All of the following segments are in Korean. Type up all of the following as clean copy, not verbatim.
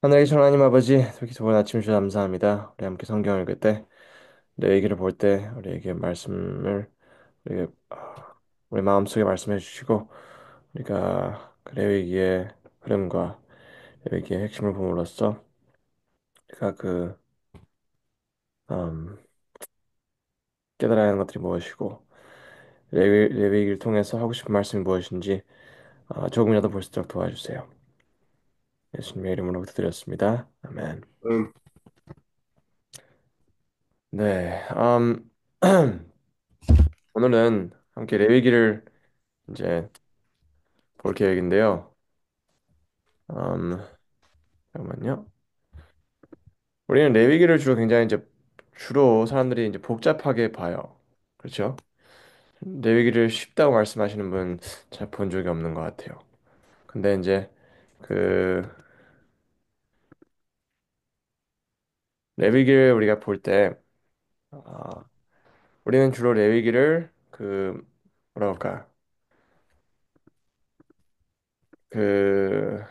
하늘에 계신 하나님 아버지, 이렇게 좋은 아침 주셔서 감사합니다. 우리 함께 성경을 읽을 때, 내 얘기를 볼 때, 우리에게 말씀을 우리 마음속에 말씀해 주시고, 우리가 그 레위기의 흐름과 레위기의 핵심을 보므로써 우리가 음, 깨달아야 하는 것들이 무엇이고, 레위기를 통해서 하고 싶은 말씀이 무엇인지 조금이라도 볼 수 있도록 도와주세요. 예수님의 이름으로 기도드렸습니다. 아멘. 음, 네, 오늘은 함께 레위기를 이제 볼 계획인데요. 음, 잠깐만요. 우리는 레위기를 주로 사람들이 이제 복잡하게 봐요. 그렇죠? 레위기를 쉽다고 말씀하시는 분 잘 본 적이 없는 것 같아요. 근데 이제 그 레위기를 우리가 볼 때, 아, 우리는 주로 레위기를 뭐라 할까? 그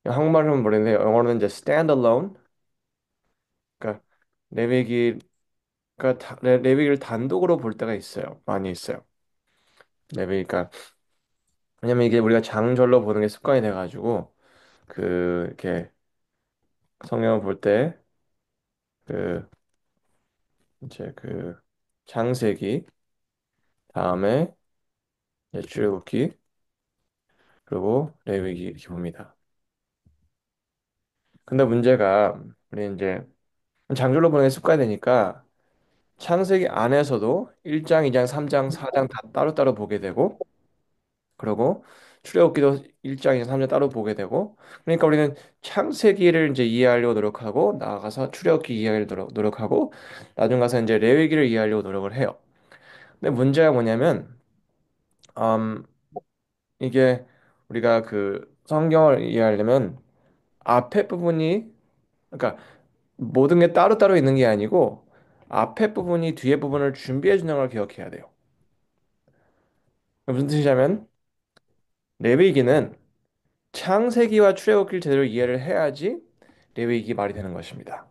한국말로는 모르겠는데 영어로는 이제 standalone. 그러니까 레위기가 레위기를 단독으로 볼 때가 있어요. 많이 있어요. 레위기가 왜냐면 이게 우리가 장절로 보는 게 습관이 돼가지고 이렇게 성경을 볼 때 그 이제 창세기 다음에 이제 출애굽기 그리고 레위기 이렇게 봅니다. 근데 문제가 우리 이제 장절로 보는 게 습관이 되니까 창세기 안에서도 1장, 2장, 3장, 4장 다 따로따로 보게 되고 그리고 출애굽기도 1장, 2장, 3장 따로 보게 되고 그러니까 우리는 창세기를 이제 이해하려고 노력하고 나아가서 출애굽기 이해하려고 노력하고 나중 가서 이제 레위기를 이해하려고 노력을 해요. 근데 문제가 뭐냐면 음, 이게 우리가 그 성경을 이해하려면 앞에 부분이 그러니까 모든 게 따로따로 있는 게 아니고 앞에 부분이 뒤에 부분을 준비해 주는 걸 기억해야 돼요. 무슨 뜻이냐면 레위기는 창세기와 출애굽기를 제대로 이해를 해야지 레위기 말이 되는 것입니다.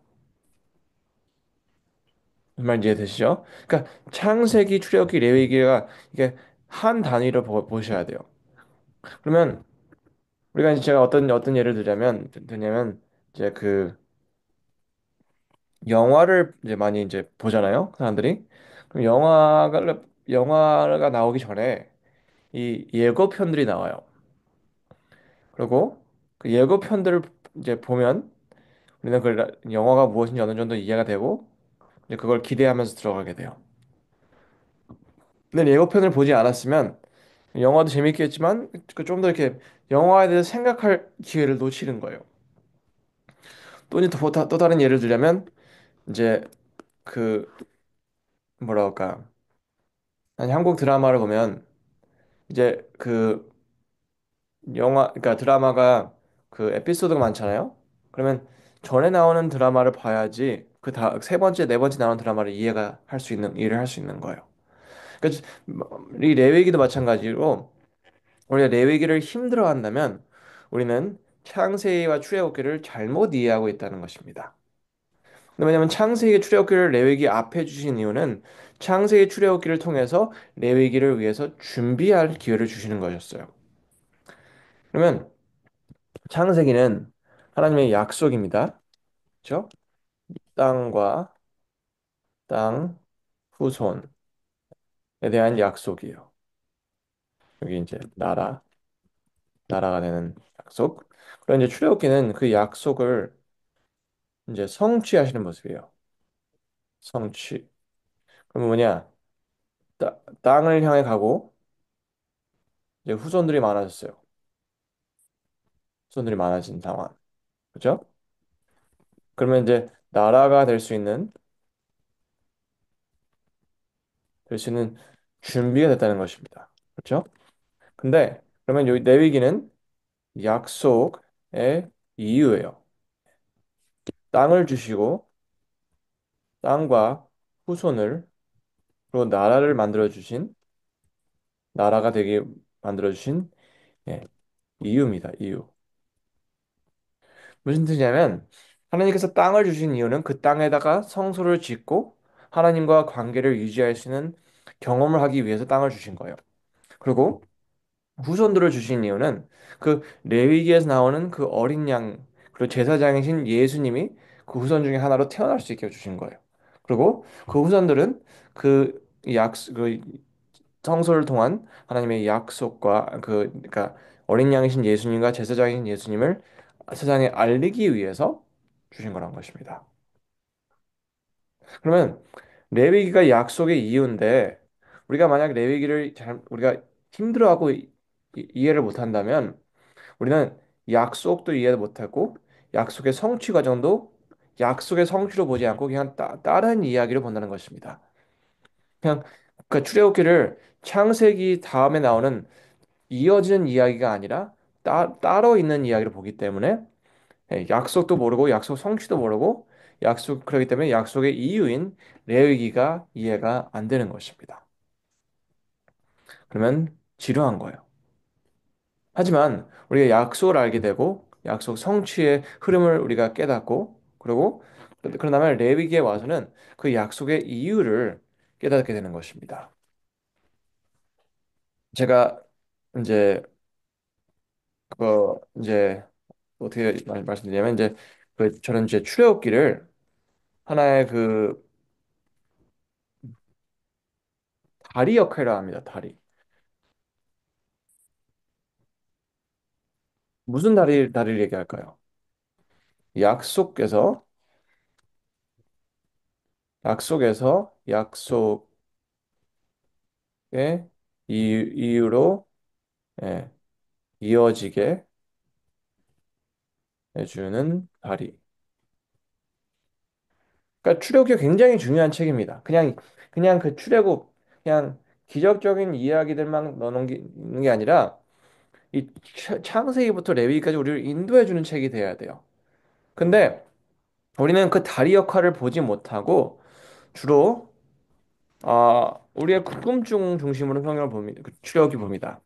무슨 말인지 이해되시죠? 그러니까 창세기, 출애굽기, 레위기가 이게 한 단위로 보셔야 돼요. 그러면 우리가 이제 제가 어떤 예를 드냐면 이제 영화를 이제 많이 이제 보잖아요, 사람들이. 그럼 영화가 나오기 전에 이 예고편들이 나와요. 그리고 그 예고편들을 이제 보면 우리는 영화가 무엇인지 어느 정도 이해가 되고 이제 그걸 기대하면서 들어가게 돼요. 근데 예고편을 보지 않았으면 영화도 재밌겠지만 좀 더 이렇게 영화에 대해서 생각할 기회를 놓치는 거예요. 또 다른 예를 들자면 이제 그 뭐라 할까? 아니 한국 드라마를 보면 이제 그러니까 드라마가 그 에피소드가 많잖아요. 그러면 전에 나오는 드라마를 봐야지 세 번째, 네 번째 나오는 드라마를 이해를 할 수 있는 거예요. 그러니까 이 레위기도 마찬가지로 우리가 레위기를 힘들어 한다면 우리는 창세기와 출애굽기를 잘못 이해하고 있다는 것입니다. 근데 왜냐하면 창세기 출애굽기를 레위기 앞에 주신 이유는 창세기 출애굽기를 통해서 레위기를 위해서 준비할 기회를 주시는 것이었어요. 그러면 창세기는 하나님의 약속입니다. 그렇죠? 땅과 땅 후손에 대한 약속이에요. 여기 이제 나라가 되는 약속. 그리고 이제 출애굽기는 그 약속을 이제 성취하시는 모습이에요. 성취. 그러면 뭐냐? 땅을 향해 가고 이제 후손들이 많아졌어요. 후손들이 많아진 상황. 그죠? 그러면 이제 나라가 될 수 있는 준비가 됐다는 것입니다. 그렇죠? 근데 그러면 여기 레위기는 약속의 이유예요. 땅을 주시고 땅과 후손을 그리고 나라가 되게 만들어 주신 예. 이유입니다. 이유. 무슨 뜻이냐면 하나님께서 땅을 주신 이유는 그 땅에다가 성소를 짓고 하나님과 관계를 유지할 수 있는 경험을 하기 위해서 땅을 주신 거예요. 그리고 후손들을 주신 이유는 그 레위기에서 나오는 그 어린 양 그리고 제사장이신 예수님이 그 후손 중에 하나로 태어날 수 있게 주신 거예요. 그리고 그 후손들은 그 성소를 통한 하나님의 약속과 그러니까 어린 양이신 예수님과 제사장이신 예수님을 세상에 알리기 위해서 주신 거란 것입니다. 그러면 레위기가 약속의 이유인데 우리가 만약 레위기를 우리가 힘들어하고 이해를 못한다면 우리는 약속도 이해 못하고 약속의 성취 과정도 약속의 성취로 보지 않고 그냥 다른 이야기를 본다는 것입니다. 그냥 그 출애굽기를 창세기 다음에 나오는 이어지는 이야기가 아니라 따로 있는 이야기를 보기 때문에 약속도 모르고 약속 성취도 모르고 그렇기 때문에 약속의 이유인 레위기가 이해가 안 되는 것입니다. 그러면 지루한 거예요. 하지만 우리가 약속을 알게 되고 약속 성취의 흐름을 우리가 깨닫고 그리고 그런 다음에 레위기에 와서는 그 약속의 이유를 깨닫게 되는 것입니다. 제가 이제 이제 어떻게 말씀드리냐면 이제 저는 이제 출애굽기를 하나의 다리 역할이라 합니다. 다리. 무슨 다리를 얘기할까요? 약속에서 약속의 이유로 예, 이어지게 해주는 다리. 그러니까 출애굽기 굉장히 중요한 책입니다. 그냥 그 출애굽 그냥 기적적인 이야기들만 넣는 게 아니라 이 창세기부터 레위기까지 우리를 인도해 주는 책이 돼야 돼요. 근데 우리는 그 다리 역할을 보지 못하고 주로 우리의 궁금증 중심으로 성경을 봅니다. 출애굽기 봅니다.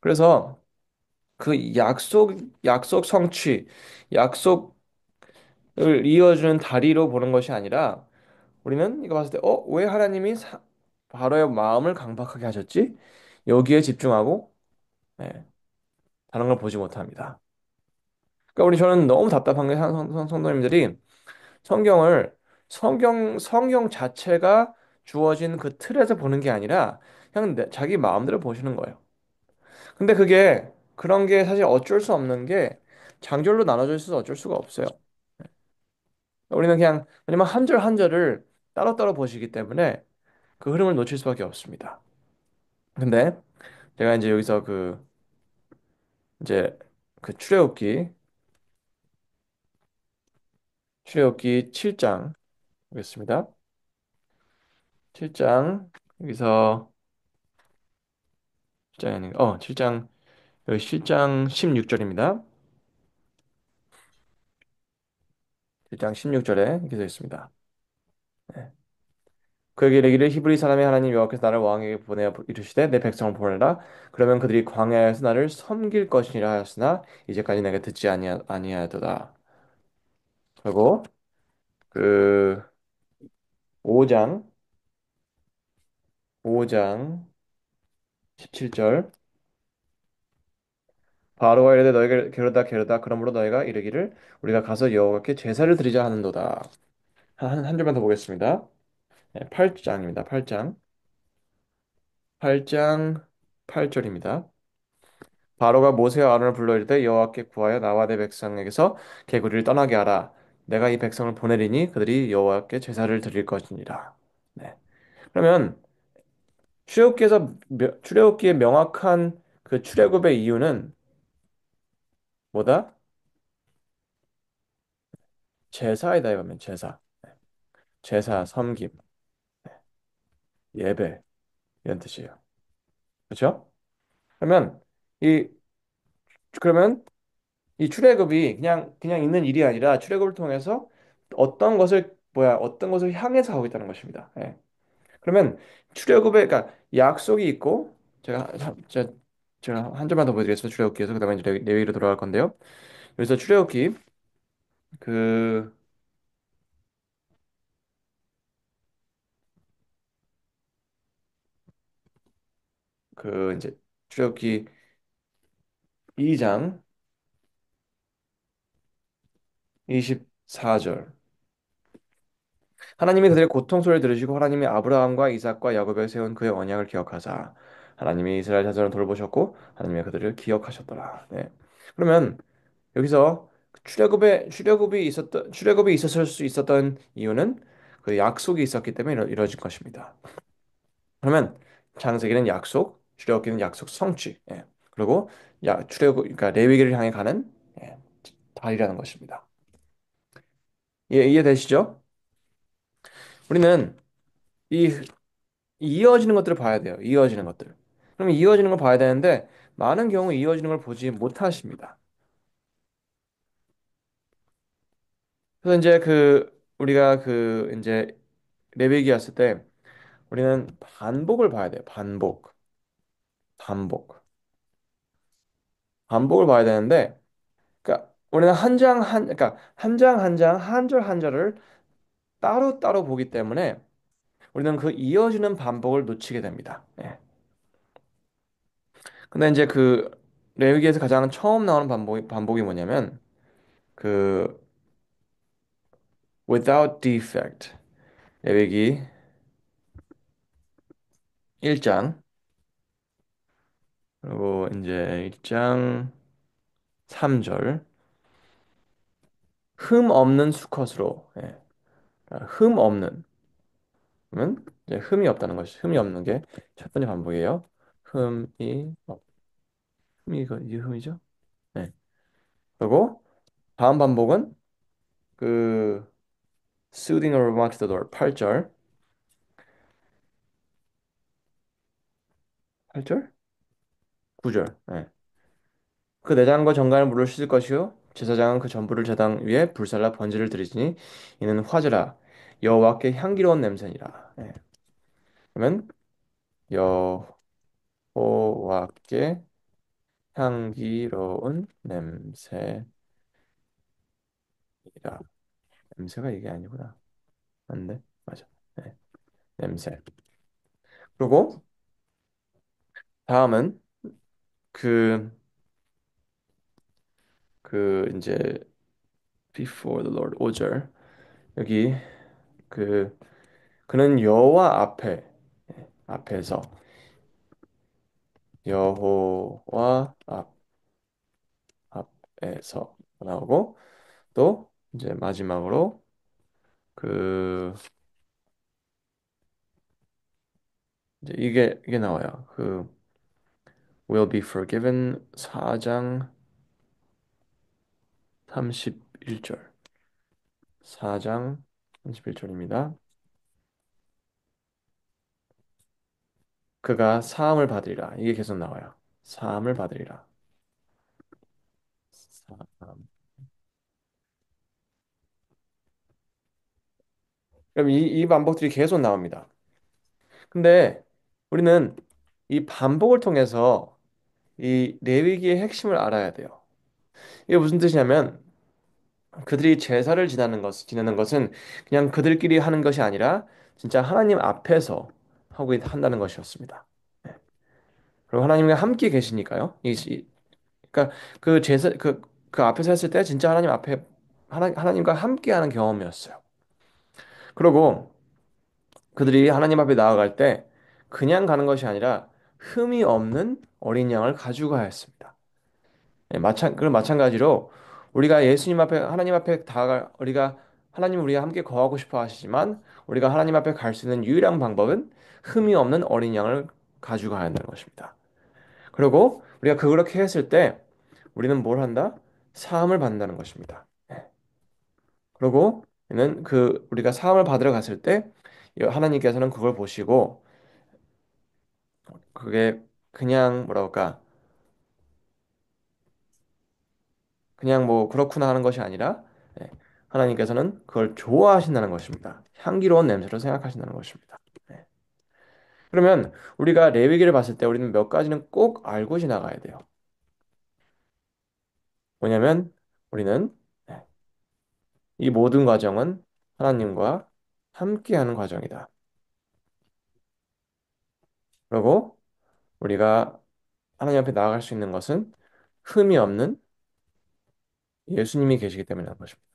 그래서 그 약속 성취, 약속을 이어주는 다리로 보는 것이 아니라 우리는 이거 봤을 때, 왜 하나님이 바로의 마음을 강박하게 하셨지? 여기에 집중하고, 예, 다른 걸 보지 못합니다. 그러니까 저는 너무 답답한 게 성도님들이 성경을 성경 자체가 주어진 그 틀에서 보는 게 아니라 그냥 자기 마음대로 보시는 거예요. 근데 그런 게 사실 어쩔 수 없는 게 장절로 나눠져 있어서 어쩔 수가 없어요. 우리는 그냥 왜냐면 한 절 한 절을 따로따로 보시기 때문에 그 흐름을 놓칠 수밖에 없습니다. 근데 제가 이제 여기서 이제 그 출애굽기 7장 보겠습니다. 7장 여기서 7장이 아닌가? 7장 여기 7장 16절입니다. 7장 16절에 이렇게 되어 있습니다. 네. 그에게 이르기를 히브리 사람의 하나님 여호와께서 나를 왕에게 보내어 이르시되 내 백성을 보내라 그러면 그들이 광야에서 나를 섬길 것이니라 하였으나 이제까지 내가 듣지 아니하도다. 그리고 그 5장 5장 17절 바로가 이르되 너희가 게으르다 그러므로 너희가 이르기를 우리가 가서 여호와께 제사를 드리자 하는도다. 한 줄만 더 보겠습니다. 8장입니다. 8장 8절입니다. 바로가 모세와 아론을 불러 이르되 여호와께 구하여 나와 내 백성에게서 개구리를 떠나게 하라. 내가 이 백성을 보내리니 그들이 여호와께 제사를 드릴 것이니라. 네. 그러면 출애굽기의 명확한 그 출애굽의 이유는 뭐다? 제사이다 이거면 제사. 제사, 섬김, 예배 이런 뜻이에요. 그렇죠? 그러면 이 그러면 이 출애굽이 그냥 있는 일이 아니라 출애굽을 통해서 어떤 것을 향해서 하고 있다는 것입니다. 예. 그러면 출애굽에 그러니까 약속이 있고 제가 제가 한 점만 더 보여드리겠습니다. 출애굽기에서 그다음에 이제 레위기로 돌아갈 건데요. 여기서 출애굽기 그 이제 출애굽기 2장 24절. 하나님이 그들의 고통 소리를 들으시고 하나님이 아브라함과 이삭과 야곱에 세운 그의 언약을 기억하사 하나님이 이스라엘 자손을 돌보셨고 하나님이 그들을 기억하셨더라. 네. 그러면 여기서 출애굽이 있었을 수 있었던 이유는 그 약속이 있었기 때문에 이뤄진 것입니다. 그러면 창세기는 약속, 출애굽기는 약속 성취. 예. 그리고 그러니까 레위기를 향해 가는 예, 달이라는 것입니다. 예, 이해되시죠? 우리는 이 이어지는 것들을 봐야 돼요. 이어지는 것들. 그럼 이어지는 걸 봐야 되는데 많은 경우 이어지는 걸 보지 못하십니다. 그래서 이제 우리가 이제 레위기 왔을 때 우리는 반복을 봐야 돼요. 반복, 반복을 봐야 되는데, 그러니까 우리는 그러니까 한 장 한 장, 한 절 한 절을 따로 따로 보기 때문에 우리는 그 이어지는 반복을 놓치게 됩니다. 예. 근데 이제 레위기에서 가장 처음 나오는 반복이 뭐냐면 그 without defect 레위기 1장 그리고 이제 1장 3절 흠 없는 수컷으로 예. 흠 없는 그러면 이제 흠이 없는 게 첫 번째 반복이에요. 흠이 흠이 이게 흠이죠? 네. 그리고 다음 반복은 그 soothing a remark to the Lord 8절 8절 9절 네. 그 내장과 정간을 물로 씻을 것이요 제사장은 그 전부를 제단 위에 불살라 번제를 드리지니 이는 화제라 여호와께 향기로운 냄새니라. 네. 그러면 여호와께 향기로운 냄새니라. 냄새가 이게 아니구나. 맞네. 맞아. 네. 냄새. 그리고 다음은 그 이제 before the Lord 5절 여기 그 그는 여호와 앞에서 여호와 앞에서 나오고 또 이제 마지막으로 그 이제 이게 나와요. will be forgiven 4장 31절 4장 31절입니다. 그가 사함을 받으리라. 이게 계속 나와요. 사함을 받으리라. 사함. 그럼 이 반복들이 계속 나옵니다. 근데 우리는 이 반복을 통해서 이 레위기의 핵심을 알아야 돼요. 이게 무슨 뜻이냐면 그들이 제사를 지내는 것은 그냥 그들끼리 하는 것이 아니라 진짜 하나님 앞에서 한다는 것이었습니다. 그리고 하나님과 함께 계시니까요. 그러니까 그 앞에서 했을 때 진짜 하나님 앞에 하나님과 함께하는 경험이었어요. 그리고 그들이 하나님 앞에 나아갈 때 그냥 가는 것이 아니라 흠이 없는 어린 양을 가지고 가야 했습니다. 예, 그런 마찬가지로 우리가 예수님 앞에 하나님 앞에 다가 우리가 하나님 우리가 함께 거하고 싶어 하시지만 우리가 하나님 앞에 갈 수 있는 유일한 방법은 흠이 없는 어린 양을 가지고 가야 한다는 것입니다. 그리고 우리가 그렇게 했을 때 우리는 뭘 한다? 사함을 받는다는 것입니다. 예. 그리고 는 우리가 사함을 받으러 갔을 때 하나님께서는 그걸 보시고 그게 그냥 뭐라 그럴까? 그냥 뭐 그렇구나 하는 것이 아니라 예, 하나님께서는 그걸 좋아하신다는 것입니다. 향기로운 냄새로 생각하신다는 것입니다. 예. 그러면 우리가 레위기를 봤을 때 우리는 몇 가지는 꼭 알고 지나가야 돼요. 뭐냐면 우리는 네, 이 모든 과정은 하나님과 함께하는 과정이다. 그리고 우리가 하나님 앞에 나아갈 수 있는 것은 흠이 없는 예수님이 계시기 때문이라는 것입니다.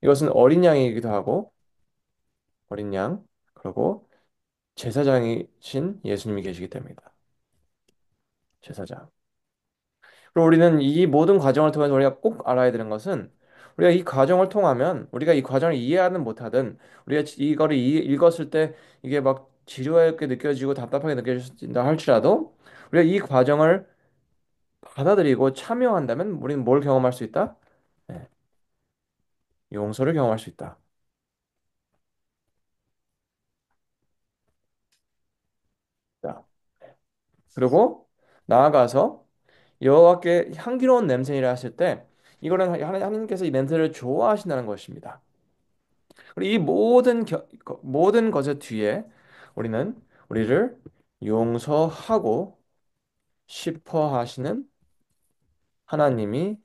이것은 어린 양이기도 하고 어린 양 그리고 제사장이신 예수님이 계시기 때문이다. 제사장. 그리고 우리는 이 모든 과정을 통해서 우리가 꼭 알아야 되는 것은 우리가 이 과정을 통하면 우리가 이 과정을 이해하든 못하든 우리가 이거를 읽었을 때 이게 막 지루하게 느껴지고 답답하게 느껴진다 할지라도 우리가 이 과정을 받아들이고 참여한다면 우리는 뭘 경험할 수 있다? 네, 용서를 경험할 수 있다. 자, 그리고 나아가서 여호와께 향기로운 냄새이라 했을 때 이거는 하나님께서 이 냄새를 좋아하신다는 것입니다. 그리고 이 모든 것의 뒤에 우리는 우리를 용서하고 싶어 하시는 하나님이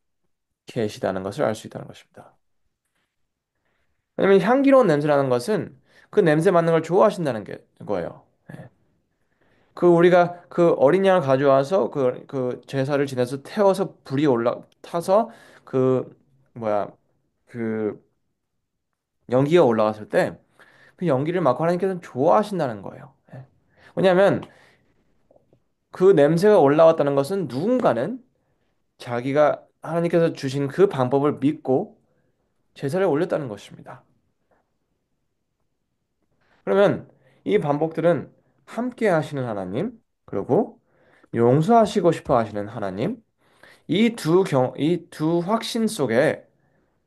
계시다는 것을 알 수 있다는 것입니다. 왜냐하면 향기로운 냄새라는 것은 그 냄새 맡는 걸 좋아하신다는 게 거예요. 예. 그 우리가 그 어린 양을 가져와서 그 제사를 지내서 태워서 불이 올라 타서 그 뭐야 그 연기가 올라갔을 때 그 연기를 맡고 하나님께서는 좋아하신다는 거예요. 예. 왜냐하면 그 냄새가 올라왔다는 것은 누군가는 자기가 하나님께서 주신 그 방법을 믿고 제사를 올렸다는 것입니다. 그러면 이 반복들은 함께 하시는 하나님, 그리고 용서하시고 싶어 하시는 하나님, 이 두 확신 속에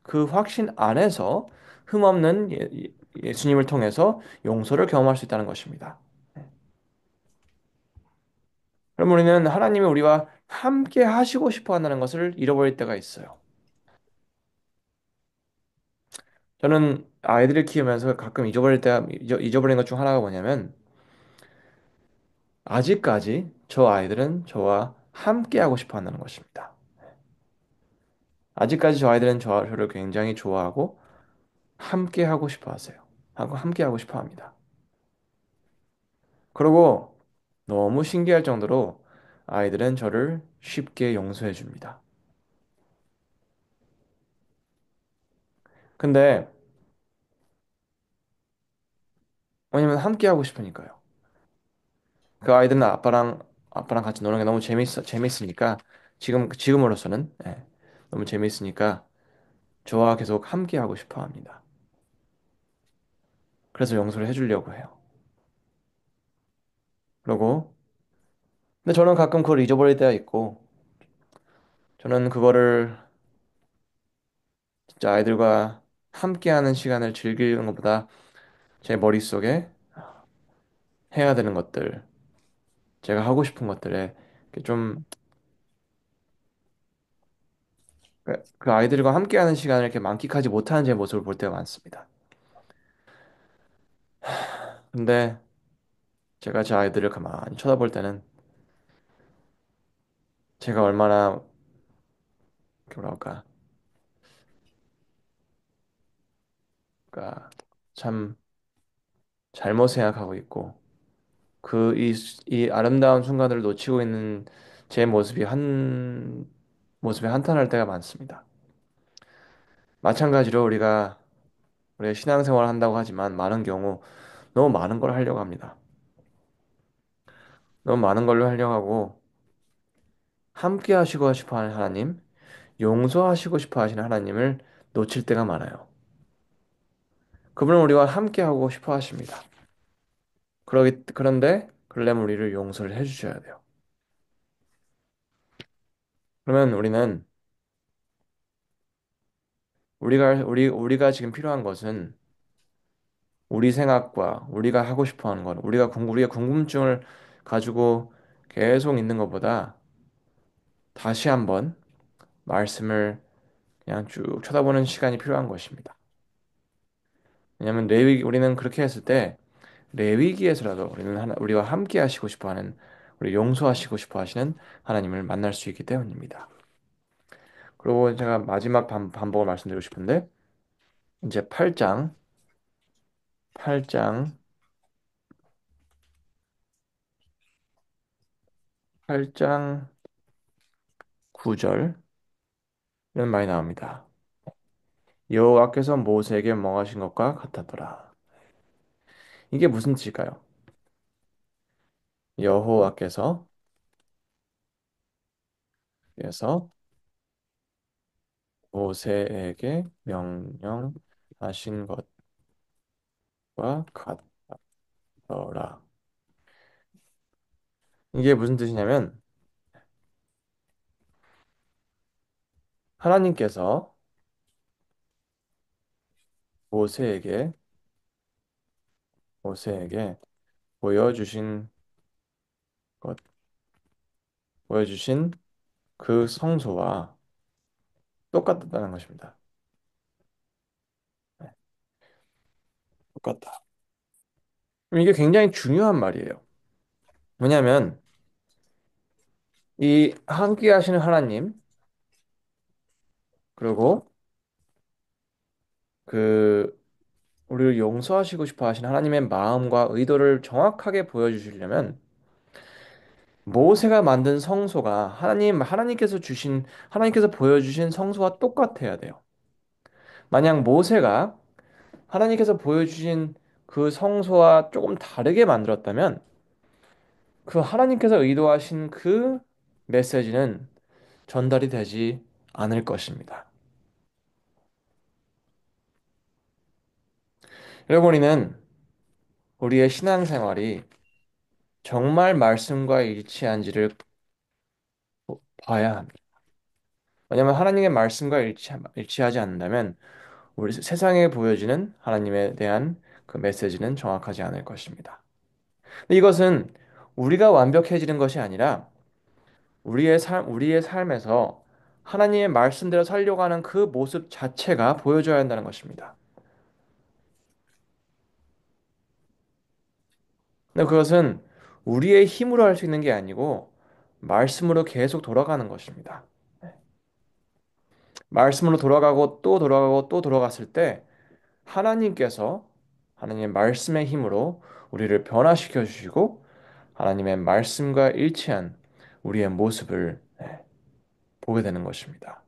그 확신 안에서 흠없는 예수님을 통해서 용서를 경험할 수 있다는 것입니다. 그럼 우리는 하나님이 우리와 함께 하시고 싶어 한다는 것을 잃어버릴 때가 있어요. 저는 아이들을 키우면서 가끔 잊어버린 것 중 하나가 뭐냐면 아직까지 저 아이들은 저와 함께 하고 싶어 한다는 것입니다. 아직까지 저 아이들은 저를 굉장히 좋아하고 함께 하고 싶어 하세요. 하고 함께 하고 싶어 합니다. 그리고 너무 신기할 정도로 아이들은 저를 쉽게 용서해 줍니다. 근데 왜냐면 함께 하고 싶으니까요. 그 아이들은 아빠랑 같이 노는 게 너무 재밌으니까 지금으로서는 너무 재밌으니까 저와 계속 함께 하고 싶어 합니다. 그래서 용서를 해주려고 해요. 그리고 근데 저는 가끔 그걸 잊어버릴 때가 있고 저는 그거를 진짜 아이들과 함께하는 시간을 즐기는 것보다 제 머릿속에 해야 되는 것들, 제가 하고 싶은 것들에 이렇게 좀 그 아이들과 함께하는 시간을 이렇게 만끽하지 못하는 제 모습을 볼 때가 많습니다. 근데 제가 제 아이들을 가만히 쳐다볼 때는 제가 얼마나 뭐랄까, 그러니까 참 잘못 생각하고 있고 이 아름다운 순간들을 놓치고 있는 제 모습에 한탄할 때가 많습니다. 마찬가지로 우리가 신앙생활을 한다고 하지만 많은 경우 너무 많은 걸 하려고 합니다. 너무 많은 걸로 하려고 하고 함께 하시고 싶어 하는 하나님, 용서하시고 싶어 하시는 하나님을 놓칠 때가 많아요. 그분은 우리와 함께 하고 싶어 하십니다. 그런데 그러려면 우리를 용서를 해주셔야 돼요. 그러면 우리는 우리가 지금 필요한 것은 우리 생각과 우리가 하고 싶어 하는 것, 우리가 궁금증을 가지고 계속 있는 것보다 다시 한번 말씀을 그냥 쭉 쳐다보는 시간이 필요한 것입니다. 왜냐하면 레위 우리는 그렇게 했을 때 레위기에서라도 우리는 우리와 함께 하시고 싶어하는 우리 용서하시고 싶어 하시는 하나님을 만날 수 있기 때문입니다. 그리고 제가 마지막 반복을 말씀드리고 싶은데 이제 8장 8장 9절 이런 말이 나옵니다. 여호와께서 모세에게 명하신 것과 같았더라. 이게 무슨 뜻일까요? 여호와께서 그래서 모세에게 명령하신 것과 같더라. 이게 무슨 뜻이냐면 하나님께서 모세에게 모세에게 보여주신 것 보여주신 그 성소와 똑같다는 것입니다. 네, 똑같다. 그럼 이게 굉장히 중요한 말이에요. 왜냐하면 이 함께 하시는 하나님 그리고 그 우리를 용서하시고 싶어 하시는 하나님의 마음과 의도를 정확하게 보여주시려면 모세가 만든 성소가 하나님께서 보여주신 성소와 똑같아야 돼요. 만약 모세가 하나님께서 보여주신 그 성소와 조금 다르게 만들었다면 그 하나님께서 의도하신 그 메시지는 전달이 되지 않을 것입니다. 여러분, 우리는 우리의 신앙생활이 정말 말씀과 일치한지를 봐야 합니다. 왜냐하면 하나님의 말씀과 일치하지 않는다면 우리 세상에 보여지는 하나님에 대한 그 메시지는 정확하지 않을 것입니다. 근데 이것은 우리가 완벽해지는 것이 아니라 우리의 삶에서 하나님의 말씀대로 살려고 하는 그 모습 자체가 보여줘야 한다는 것입니다. 근데 그것은 우리의 힘으로 할 수 있는 게 아니고 말씀으로 계속 돌아가는 것입니다. 말씀으로 돌아가고 또 돌아가고 또 돌아갔을 때 하나님께서 하나님의 말씀의 힘으로 우리를 변화시켜 주시고 하나님의 말씀과 일치한 우리의 모습을 보게 되는 것입니다.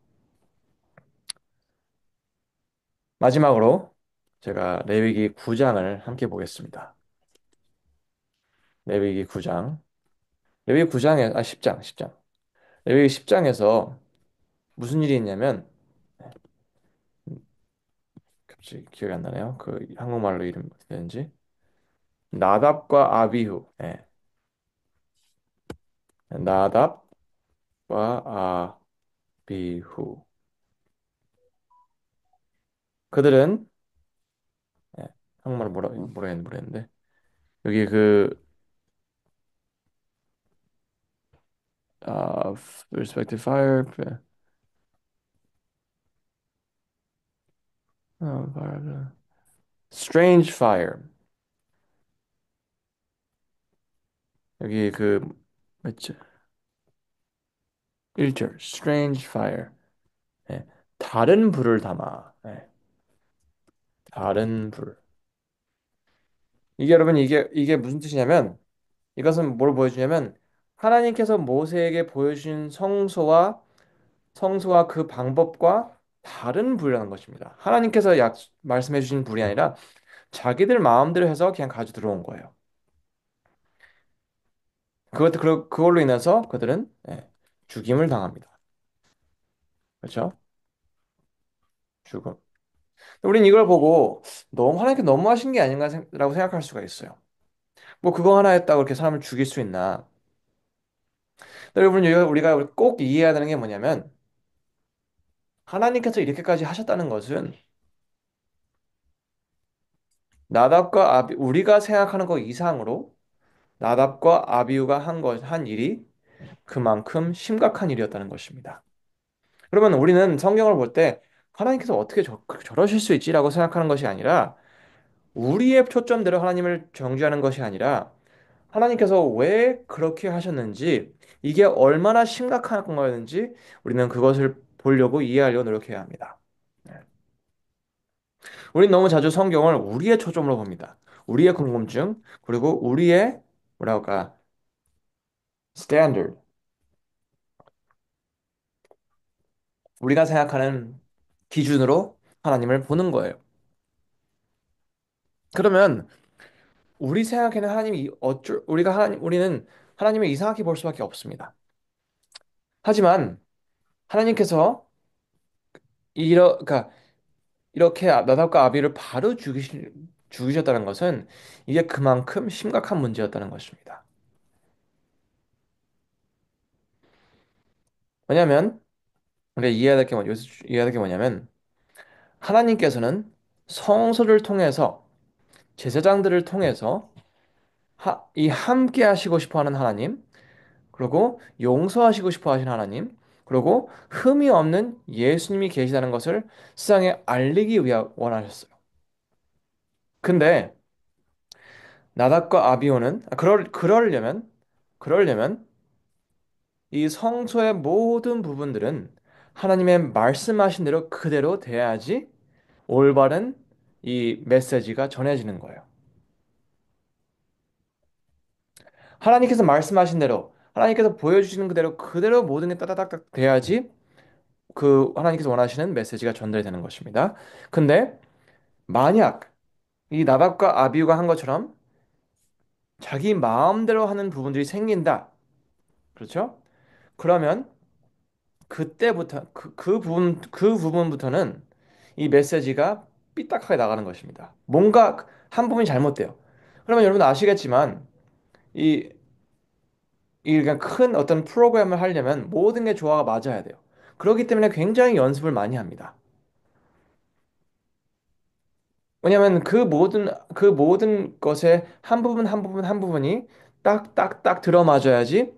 마지막으로 제가 레위기 9장을 함께 보겠습니다. 레위기 9장. 레위기 9장에 10장, 10장. 레위기 10장에서 무슨 일이 있냐면 갑자기 기억이 안 나네요. 그 한국말로 이름 어떻게 되는지. 나답과 아비후. 예. 나답과 아비후. 그들은 예. 한국말로 뭐라 했는데 모르겠는데 여기 그 아, respective fire, strange fire. 여기 그 맞죠? 1절 strange fire. 예. 다른 불을 담아. 예. 다른 불. 이게 여러분 이게 무슨 뜻이냐면 이것은 뭘 보여주냐면 하나님께서 모세에게 보여주신 성소와 그 방법과 다른 불이라는 것입니다. 하나님께서 말씀해 주신 불이 아니라 자기들 마음대로 해서 그냥 가지고 들어온 거예요. 그걸로 인해서 그들은 죽임을 당합니다. 그렇죠? 죽음. 우린 이걸 보고 하나님께 너무하신 게 아닌가라고 생각할 수가 있어요. 뭐 그거 하나 했다고 이렇게 사람을 죽일 수 있나? 여러분, 우리가 꼭 이해해야 되는 게 뭐냐면 하나님께서 이렇게까지 하셨다는 것은 우리가 생각하는 것 이상으로 나답과 아비후가 한 일이 그만큼 심각한 일이었다는 것입니다. 그러면 우리는 성경을 볼 때 하나님께서 어떻게 저러실 수 있지라고 생각하는 것이 아니라 우리의 초점대로 하나님을 정죄하는 것이 아니라 하나님께서 왜 그렇게 하셨는지 이게 얼마나 심각한 거였는지 우리는 그것을 보려고 이해하려고 노력해야 합니다. 네. 우리는 너무 자주 성경을 우리의 초점으로 봅니다. 우리의 궁금증 그리고 우리의 뭐랄까 standard 우리가 생각하는 기준으로 하나님을 보는 거예요. 그러면 우리 생각에는 하나님이 어쩔 우리가 하나님 우리는 하나님을 이상하게 볼 수밖에 없습니다. 하지만 하나님께서 그러니까 이렇게 나답과 아비를 바로 죽이셨다는 것은 이게 그만큼 심각한 문제였다는 것입니다. 왜냐하면 우리가 여기서 이해해야 될 게 뭐냐면 하나님께서는 성소를 통해서 제사장들을 통해서 이 함께 하시고 싶어 하는 하나님, 그리고 용서하시고 싶어 하신 하나님, 그리고 흠이 없는 예수님이 계시다는 것을 세상에 알리기 위해 원하셨어요. 근데 나답과 아비오는 그러려면 이 성소의 모든 부분들은 하나님의 말씀하신 대로 그대로 돼야지 올바른 이 메시지가 전해지는 거예요. 하나님께서 말씀하신 대로 하나님께서 보여주시는 그대로 모든 게 따다닥닥 돼야지 그 하나님께서 원하시는 메시지가 전달되는 것입니다. 근데 만약 이 나답과 아비후가 한 것처럼 자기 마음대로 하는 부분들이 생긴다. 그렇죠? 그러면 그때부터 그 부분부터는 이 메시지가 삐딱하게 나가는 것입니다. 뭔가 한 부분이 잘못돼요. 그러면 여러분 아시겠지만 이, 이 그냥 큰 어떤 프로그램을 하려면 모든 게 조화가 맞아야 돼요. 그렇기 때문에 굉장히 연습을 많이 합니다. 왜냐하면 그 모든 것에 한 부분이 딱딱딱 들어맞아야지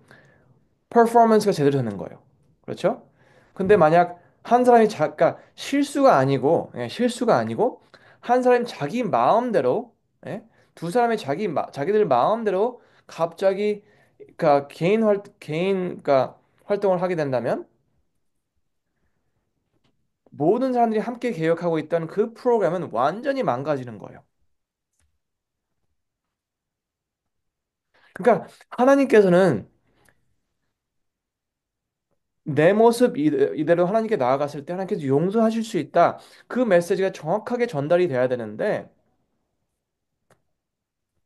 퍼포먼스가 제대로 되는 거예요. 그렇죠? 근데 만약 한 사람이 그러니까 실수가 아니고 한 사람이 자기 마음대로 예? 두 사람이 자기들 마음대로 갑자기 그러니까 그러니까 활동을 하게 된다면 모든 사람들이 함께 개혁하고 있던 그 프로그램은 완전히 망가지는 거예요. 그러니까 하나님께서는 내 모습 이대로 하나님께 나아갔을 때 하나님께서 용서하실 수 있다. 그 메시지가 정확하게 전달이 돼야 되는데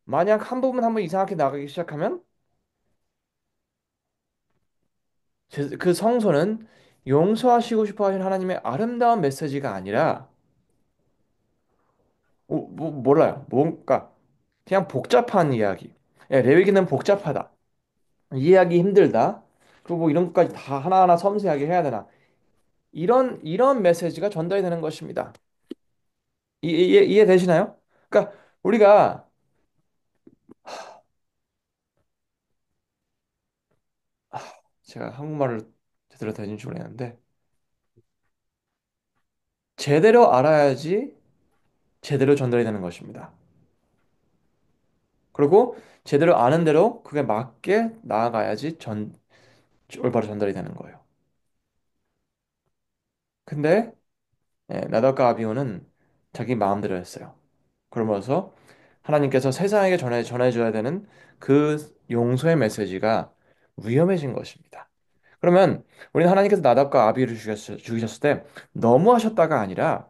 만약 한 번 이상하게 나가기 시작하면 그 성소는 용서하시고 싶어 하신 하나님의 아름다운 메시지가 아니라 몰라요. 뭔가 그냥 복잡한 이야기. 레위기는 복잡하다. 이해하기 힘들다. 그리고 뭐 이런 것까지 다 하나하나 섬세하게 해야 되나. 이런 메시지가 전달이 되는 것입니다. 이해되시나요? 그러니까 우리가 제가 한국말을 제대로 되는 줄 모르겠는데 제대로 알아야지 제대로 전달이 되는 것입니다. 그리고 제대로 아는 대로 그게 맞게 나아가야지 올바로 전달이 되는 거예요. 근데 나답과 아비후는 자기 마음대로 했어요. 그러면서 하나님께서 세상에게 전해줘야 되는 그 용서의 메시지가 위험해진 것입니다. 그러면 우리는 하나님께서 나답과 아비후를 죽이셨을 때 너무하셨다가 아니라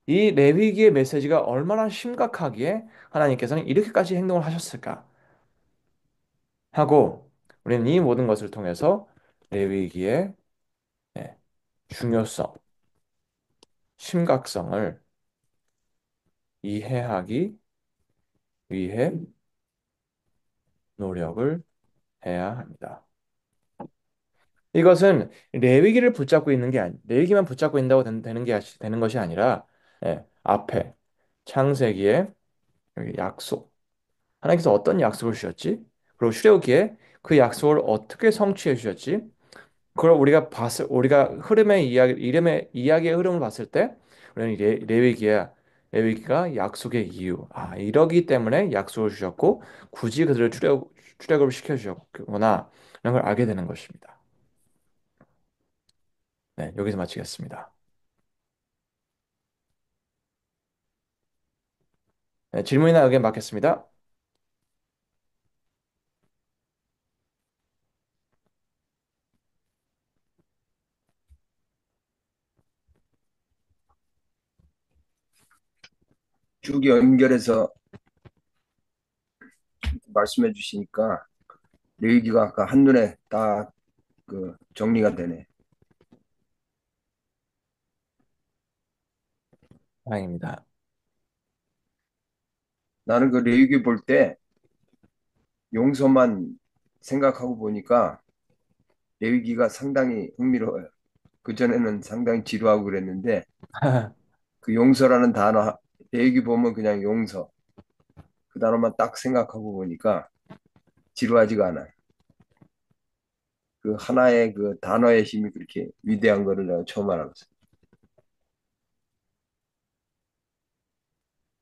이 레위기의 메시지가 얼마나 심각하기에 하나님께서는 이렇게까지 행동을 하셨을까 하고 우리는 이 모든 것을 통해서 레위기의 예, 중요성, 심각성을 이해하기 위해 노력을 해야 합니다. 이것은 레위기만 붙잡고 있다고 되는 것이 아니라 앞에 창세기에 여기 약속 하나님께서 어떤 약속을 주셨지? 그리고 출애굽기에 그 약속을 어떻게 성취해 주셨지? 그걸 우리가 흐름의 이야기의 흐름을 봤을 때 우리는 레위기야 레위기가 약속의 이유. 아, 이러기 때문에 약속을 주셨고 굳이 그들을 출애굽을 시켜 주셨구나. 이런 걸 알게 되는 것입니다. 네, 여기서 마치겠습니다. 네, 질문이나 의견 받겠습니다. 쭉 연결해서 말씀해 주시니까 내 얘기가 아까 한눈에 딱 그 정리가 되네. 다행입니다. 나는 그 레위기 볼 때 용서만 생각하고 보니까 레위기가 상당히 흥미로워요. 그전에는 상당히 지루하고 그랬는데 그 용서라는 단어 레위기 보면 그냥 용서 그 단어만 딱 생각하고 보니까 지루하지가 않아요. 그 하나의 그 단어의 힘이 그렇게 위대한 거를 내가 처음 알았어요.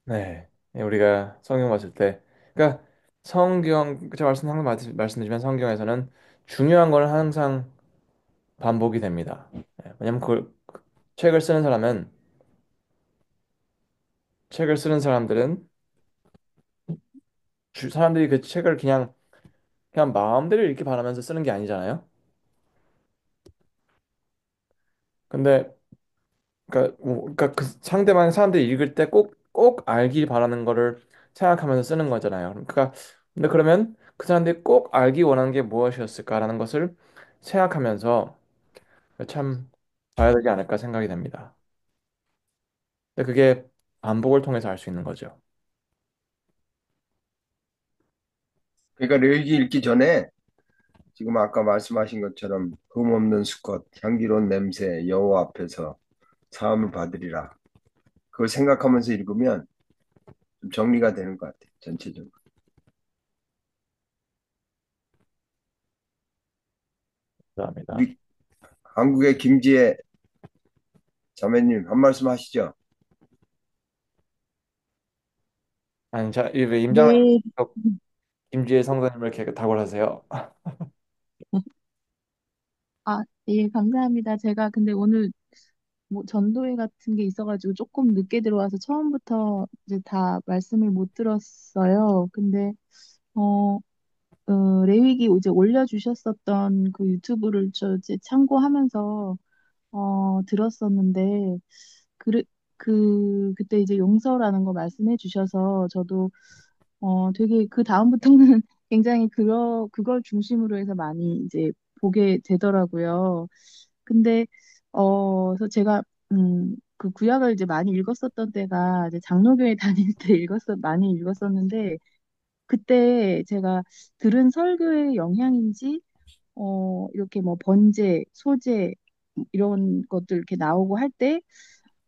네, 네, 우리가 성경 봤을 때, 그러니까 성경 제가 항상 말씀드리면 성경에서는 중요한 거는 항상 반복이 됩니다. 네, 왜냐면 그 책을 쓰는 사람은 책을 쓰는 사람들은 사람들이 그 책을 그냥 마음대로 읽기 바라면서 쓰는 게 아니잖아요. 근데 그러니까 그 상대방 사람들이 읽을 때 꼭 알길 바라는 거를 생각하면서 쓰는 거잖아요. 근데 그러면 그 사람들이 꼭 알기 원하는 게 무엇이었을까라는 것을 생각하면서 참 봐야 되지 않을까 생각이 됩니다. 근데 그게 반복을 통해서 알 수 있는 거죠. 그러니까 레위기 읽기 전에 지금 아까 말씀하신 것처럼 흠없는 수컷, 향기로운 냄새, 여호와 앞에서 사함을 받으리라. 그걸 생각하면서 읽으면 좀 정리가 되는 것 같아요. 전체적으로. 감사합니다. 우리 한국의 김지혜 자매님 한 말씀 하시죠. 아니, 자, 왜 임장을 네, 김지혜 성도님을 이렇게 탁월하세요? 예, 감사합니다. 제가 근데 오늘 뭐 전도회 같은 게 있어가지고 조금 늦게 들어와서 처음부터 이제 다 말씀을 못 들었어요. 근데, 어, 레위기 이제 올려주셨었던 그 유튜브를 저 이제 참고하면서, 들었었는데, 그, 그때 이제 용서라는 거 말씀해 주셔서 저도 되게 그 다음부터는 굉장히 그걸 중심으로 해서 많이 이제 보게 되더라고요. 근데, 그래서 제가, 그 구약을 이제 많이 읽었었던 때가 이제 장로교회 다닐 때 많이 읽었었는데, 그때 제가 들은 설교의 영향인지, 이렇게 뭐 번제, 소제, 이런 것들 이렇게 나오고 할 때,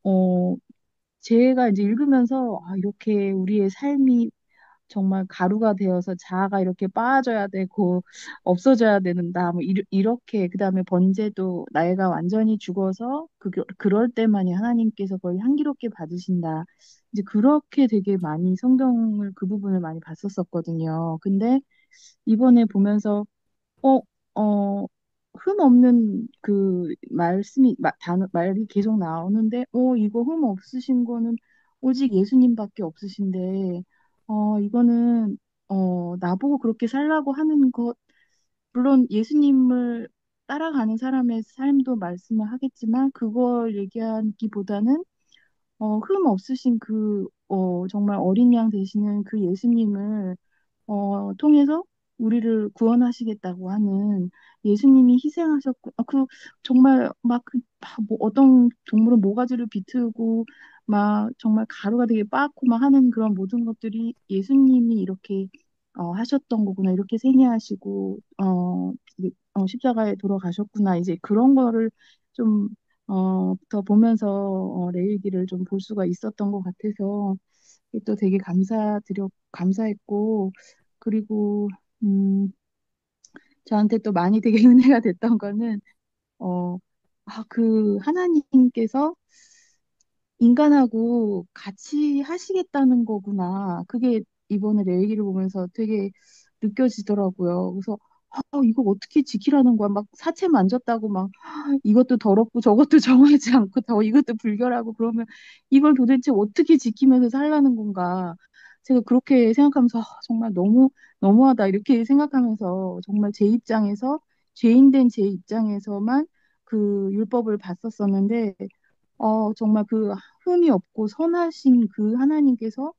어, 제가 이제 읽으면서, 이렇게 우리의 삶이 정말 가루가 되어서 자아가 이렇게 빠져야 되고 없어져야 되는다. 뭐 이렇게 그다음에 번제도 나이가 완전히 죽어서 그럴 때만이 하나님께서 거의 향기롭게 받으신다. 이제 그렇게 되게 많이 성경을 그 부분을 많이 봤었었거든요. 근데 이번에 보면서 어, 어, 흠 없는 그 말이 계속 나오는데, 이거 흠 없으신 거는 오직 예수님밖에 없으신데, 이거는, 나보고 그렇게 살라고 하는 것, 물론 예수님을 따라가는 사람의 삶도 말씀을 하겠지만, 그걸 얘기하기보다는 흠 없으신 정말 어린 양 되시는 그 예수님을, 통해서 우리를 구원하시겠다고 하는 예수님이 희생하셨고, 정말 뭐 어떤 동물은 모가지를 비틀고, 막 정말 가루가 되게 빠고 막 하는 그런 모든 것들이 예수님이 이렇게, 하셨던 거구나. 이렇게 생애하시고, 십자가에 돌아가셨구나. 이제 그런 거를 좀 더 보면서 레위기를 좀 볼 수가 있었던 것 같아서 또 되게 감사했고 그리고 음, 저한테 또 많이 되게 은혜가 됐던 거는 어, 그 하나님께서 인간하고 같이 하시겠다는 거구나. 그게 이번에 내 얘기를 보면서 되게 느껴지더라고요. 그래서 이거 어떻게 지키라는 거야? 막 사체 만졌다고 막 이것도 더럽고 저것도 정하지 않고 더 이것도 불결하고 그러면 이걸 도대체 어떻게 지키면서 살라는 건가? 제가 그렇게 생각하면서 정말 너무하다 이렇게 생각하면서 정말 제 입장에서 죄인된 제 입장에서만 그 율법을 봤었었는데 정말 그 흠이 없고 선하신 그 하나님께서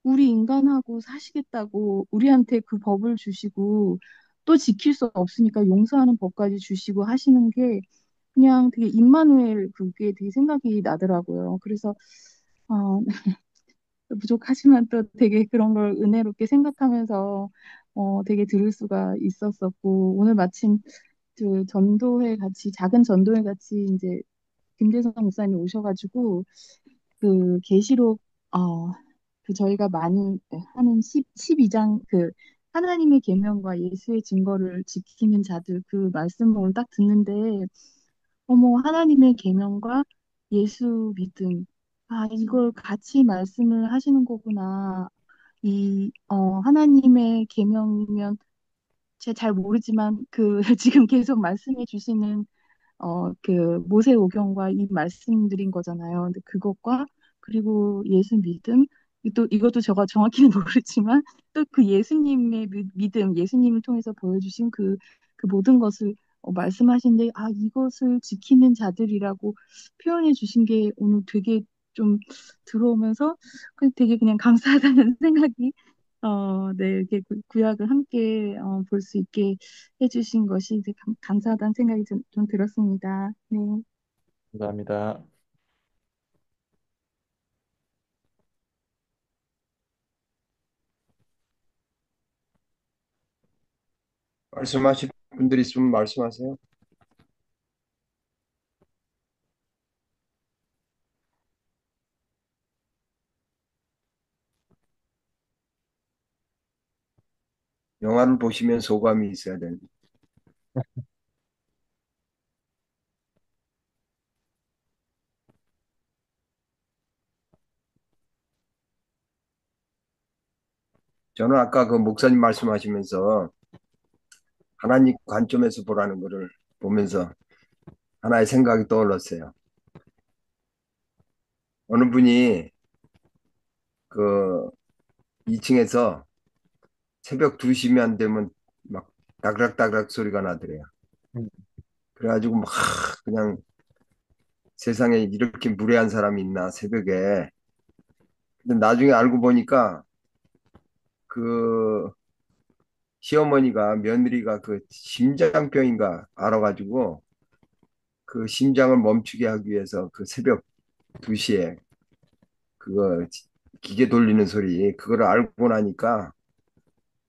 우리 인간하고 사시겠다고 우리한테 그 법을 주시고 또 지킬 수 없으니까 용서하는 법까지 주시고 하시는 게 그냥 되게 임마누엘 그게 되게 생각이 나더라고요. 그래서 어, 부족하지만 또 되게 그런 걸 은혜롭게 생각하면서 되게 들을 수가 있었었고 오늘 마침 그 전도회 같이 작은 전도회 같이 이제 김대성 목사님 오셔가지고 그 계시록 그 저희가 많이 하는 12장 그 하나님의 계명과 예수의 증거를 지키는 자들 그 말씀을 딱 듣는데 어머 하나님의 계명과 예수 믿음 이걸 같이 말씀을 하시는 거구나 하나님의 계명이면 제가 잘 모르지만 그 지금 계속 말씀해 주시는 그 모세오경과 이 말씀드린 거잖아요. 근데 그것과 그리고 예수 믿음 또 이것도 제가 정확히는 모르지만 또 그 예수님의 믿음, 예수님을 통해서 보여주신 그 모든 것을 말씀하신데 이것을 지키는 자들이라고 표현해 주신 게 오늘 되게 좀 들어오면서 되게 그냥 감사하다는 생각이 네, 이렇게 구약을 함께 볼 수 있게 해주신 것이 이제 감사하다는 생각이 좀 들었습니다. 네. 감사합니다. 말씀하실 분들이 있으면 말씀하세요. 영화를 보시면 소감이 있어야 됩니다. 저는 아까 그 목사님 말씀하시면서 하나님 관점에서 보라는 거를 보면서 하나의 생각이 떠올랐어요. 어느 분이 그 2층에서 새벽 2시면 되면 막 다그락다그락 소리가 나더래요. 음. 그래가지고 막 그냥 세상에 이렇게 무례한 사람이 있나 새벽에. 근데 나중에 알고 보니까 그 시어머니가 며느리가 그 심장병인가 알아가지고 그 심장을 멈추게 하기 위해서 그 새벽 2시에 그거 기계 돌리는 소리 그거를 알고 나니까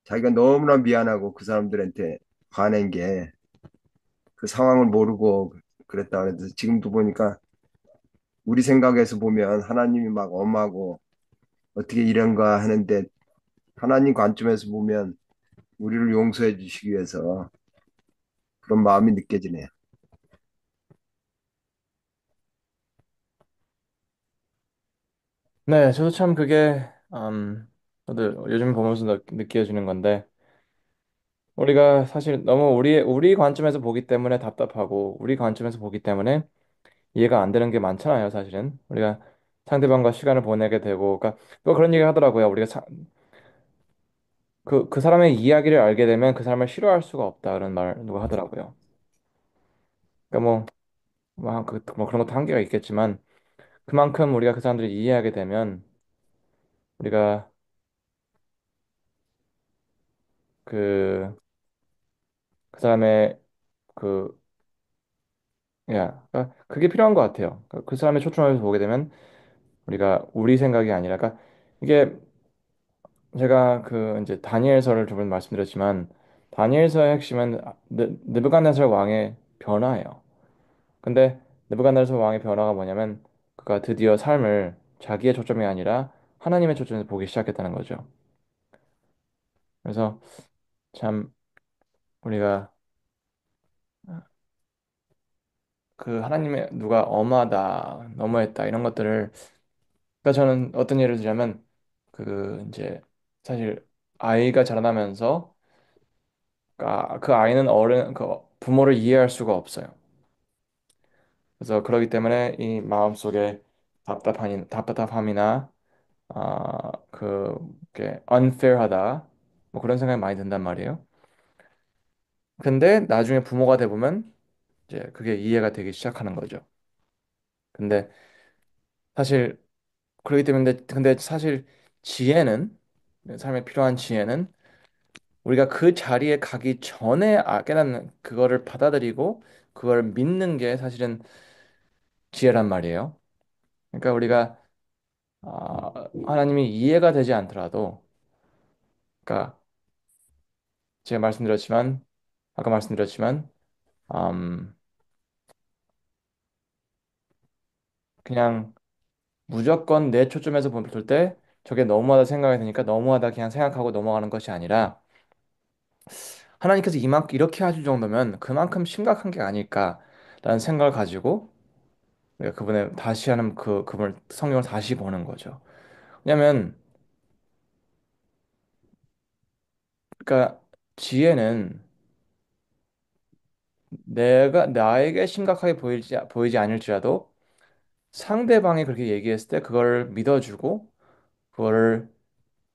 자기가 너무나 미안하고 그 사람들한테 화낸 게 그 상황을 모르고 그랬다 그래서 지금도 보니까 우리 생각에서 보면 하나님이 막 엄하고 어떻게 이런가 하는데 하나님 관점에서 보면 우리를 용서해 주시기 위해서 그런 마음이 느껴지네요. 네, 저도 참 그게 저도 요즘 보면서 느껴지는 건데 우리가 사실 너무 우리 관점에서 보기 때문에 답답하고 우리 관점에서 보기 때문에 이해가 안 되는 게 많잖아요, 사실은. 우리가 상대방과 시간을 보내게 되고, 그러니까 또 그런 얘기 하더라고요. 우리가 그 사람의 이야기를 알게 되면 그 사람을 싫어할 수가 없다 그런 말 누가 하더라고요. 그러니까 뭐 그런 것도 한계가 있겠지만 그만큼 우리가 그 사람들을 이해하게 되면 우리가 그, 그 사람의 그, 그러니까 그게 필요한 것 같아요. 그 사람의 초점을 보게 되면 우리가 우리 생각이 아니라, 그러니까 이게 제가 그 이제 다니엘서를 저번에 말씀드렸지만 다니엘서의 핵심은 느부갓네살 왕의 변화예요. 근데 느부갓네살 왕의 변화가 뭐냐면 그가 드디어 삶을 자기의 초점이 아니라 하나님의 초점에서 보기 시작했다는 거죠. 그래서 참 우리가 그 하나님의 누가 엄하다, 너무했다 이런 것들을 그러니까 저는 어떤 예를 들자면 그 이제 사실 아이가 자라나면서 그 아이는 어른 그 부모를 이해할 수가 없어요. 그래서 그러기 때문에 이 마음속에 답답함이나 그게 unfair하다 뭐 그런 생각이 많이 든단 말이에요. 근데 나중에 부모가 돼 보면 이제 그게 이해가 되기 시작하는 거죠. 근데 사실 그렇기 때문에 근데 사실 지혜는 삶에 필요한 지혜는 우리가 그 자리에 가기 전에 깨닫는 그거를 받아들이고 그걸 믿는 게 사실은 지혜란 말이에요. 그러니까 우리가 하나님이 이해가 되지 않더라도 그러니까 제가 말씀드렸지만 아까 말씀드렸지만 음, 그냥 무조건 내 초점에서 볼 때 저게 너무하다 생각이 드니까 너무하다 그냥 생각하고 넘어가는 것이 아니라 하나님께서 이만큼 이렇게 하실 정도면 그만큼 심각한 게 아닐까라는 생각을 가지고 우리가 그분의 다시 하는 그분을 성경을 다시 보는 거죠. 왜냐하면 그러니까 지혜는 내가 나에게 심각하게 보이지 않을지라도 상대방이 그렇게 얘기했을 때 그걸 믿어주고 그거를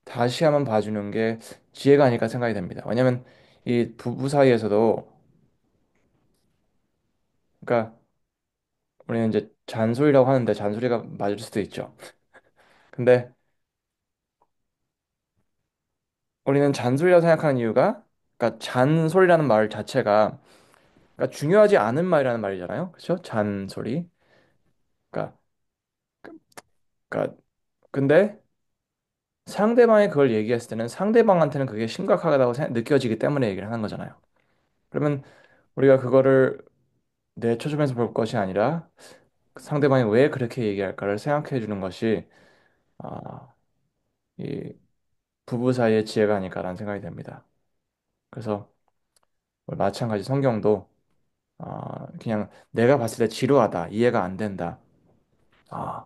다시 한번 봐주는 게 지혜가 아닐까 생각이 됩니다. 왜냐하면 이 부부 사이에서도 그러니까 우리는 이제 잔소리라고 하는데 잔소리가 맞을 수도 있죠. 근데 우리는 잔소리라고 생각하는 이유가 그러니까 잔소리라는 말 자체가 그러니까 중요하지 않은 말이라는 말이잖아요. 그렇죠? 잔소리. 그러니까 그러니까 근데 상대방이 그걸 얘기했을 때는 상대방한테는 그게 심각하다고 느껴지기 때문에 얘기를 하는 거잖아요. 그러면 우리가 그거를 내 초점에서 볼 것이 아니라 상대방이 왜 그렇게 얘기할까를 생각해 주는 것이 아, 이 부부 사이의 지혜가 아닐까라는 생각이 됩니다. 그래서 마찬가지 성경도 그냥 내가 봤을 때 지루하다, 이해가 안 된다. 아,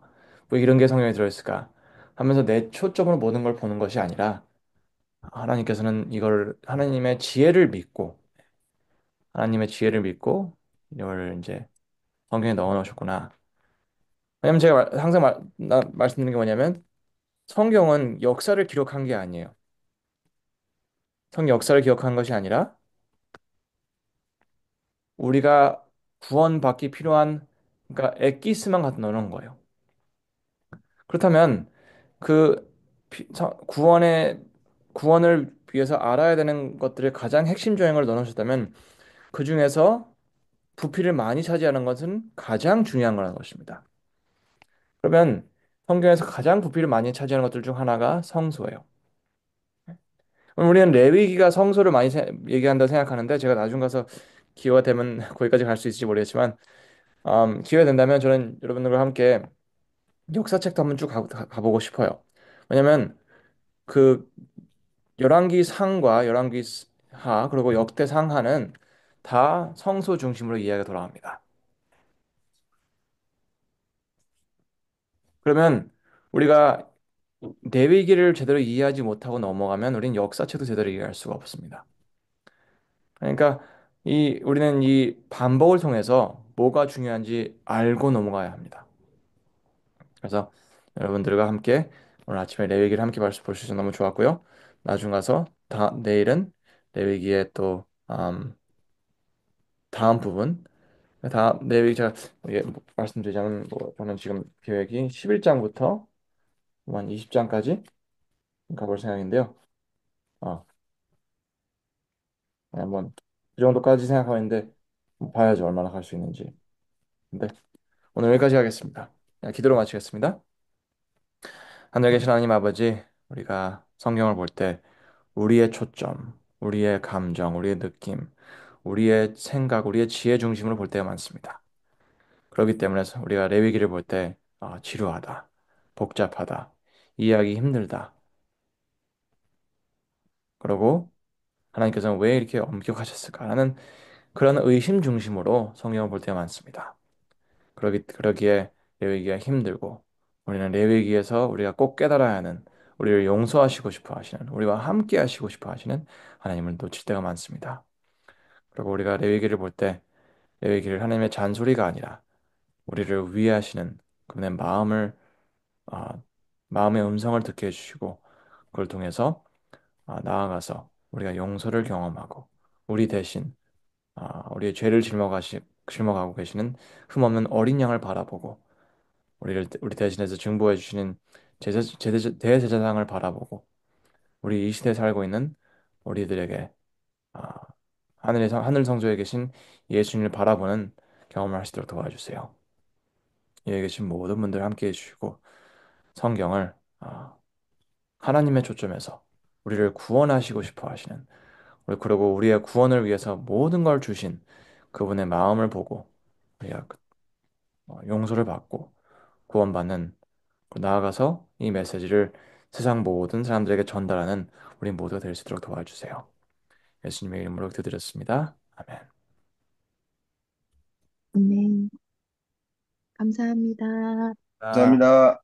뭐 이런 게 성경에 들어있을까? 하면서 내 초점으로 모든 걸 보는 것이 아니라 하나님께서는 이걸 하나님의 지혜를 믿고 이걸 이제 성경에 넣어 놓으셨구나. 왜냐면 제가 항상 말씀드리는 게 뭐냐면 성경은 역사를 기록한 게 아니에요. 성경 역사를 기억한 것이 아니라 우리가 구원받기 필요한 그러니까 엑기스만 갖다 놓은 거예요. 그렇다면 그 구원을 위해서 알아야 되는 것들을 가장 핵심 조항을 넣어주셨다면 그 중에서 부피를 많이 차지하는 것은 가장 중요한 거라는 것입니다. 그러면 성경에서 가장 부피를 많이 차지하는 것들 중 하나가 성소예요. 그럼 우리는 레위기가 성소를 많이 얘기한다고 생각하는데 제가 나중 가서 기회가 되면 거기까지 갈 수 있을지 모르겠지만 기회 된다면 저는 여러분들과 함께 역사책도 한번 쭉 가보고 싶어요. 왜냐면 그 열왕기 상과 열왕기 하 그리고 역대 상하는 다 성소 중심으로 이야기가 돌아갑니다. 그러면 우리가 내위기를 제대로 이해하지 못하고 넘어가면 우리는 역사책도 제대로 이해할 수가 없습니다. 그러니까 우리는 이 반복을 통해서 뭐가 중요한지 알고 넘어가야 합니다. 그래서 여러분들과 함께 오늘 아침에 레위기를 함께 볼 수 있어서 너무 좋았고요. 나중 가서 내일은 레위기의 또 다음 부분 내일 제가 말씀드리자면 뭐 저는 지금 계획이 11장부터 한 20장까지 가볼 생각인데요. 어, 한번 그 정도까지 생각하고 있는데 봐야죠 얼마나 갈 수 있는지. 근데 오늘 여기까지 하겠습니다. 기도로 마치겠습니다. 하늘에 계신 하나님 아버지, 우리가 성경을 볼 때 우리의 초점, 우리의 감정, 우리의 느낌, 우리의 생각, 우리의 지혜 중심으로 볼 때가 많습니다. 그렇기 때문에 우리가 레위기를 볼 때 지루하다, 복잡하다, 이해하기 힘들다. 그리고 하나님께서는 왜 이렇게 엄격하셨을까라는 그런 의심 중심으로 성경을 볼 때가 많습니다. 그러기에 레위기가 힘들고 우리는 레위기에서 우리가 꼭 깨달아야 하는 우리를 용서하시고 싶어 하시는 우리와 함께 하시고 싶어 하시는 하나님을 놓칠 때가 많습니다. 그리고 우리가 레위기를 볼 때 레위기를 하나님의 잔소리가 아니라 우리를 위하시는 그분의 아, 마음의 음성을 듣게 해주시고 그걸 통해서 나아가서 우리가 용서를 경험하고 우리 대신 우리의 죄를 짊어가고 계시는 흠없는 어린 양을 바라보고 우리 대신해서 증보해 주시는 대제사장을 바라보고 우리 이 시대에 살고 있는 우리들에게 아, 하늘 성소에 계신 예수님을 바라보는 경험을 하시도록 도와주세요. 여기 계신 모든 분들 함께 해주시고 성경을 하나님의 초점에서 우리를 구원하시고 싶어 하시는 그리고 우리의 구원을 위해서 모든 걸 주신 그분의 마음을 보고 우리가 용서를 받고 구원받는 나아가서 이 메시지를 세상 모든 사람들에게 전달하는 우리 모두가 될 수 있도록 도와주세요. 예수님의 이름으로 기도드렸습니다. 아멘. 네, 감사합니다. 아. 감사합니다.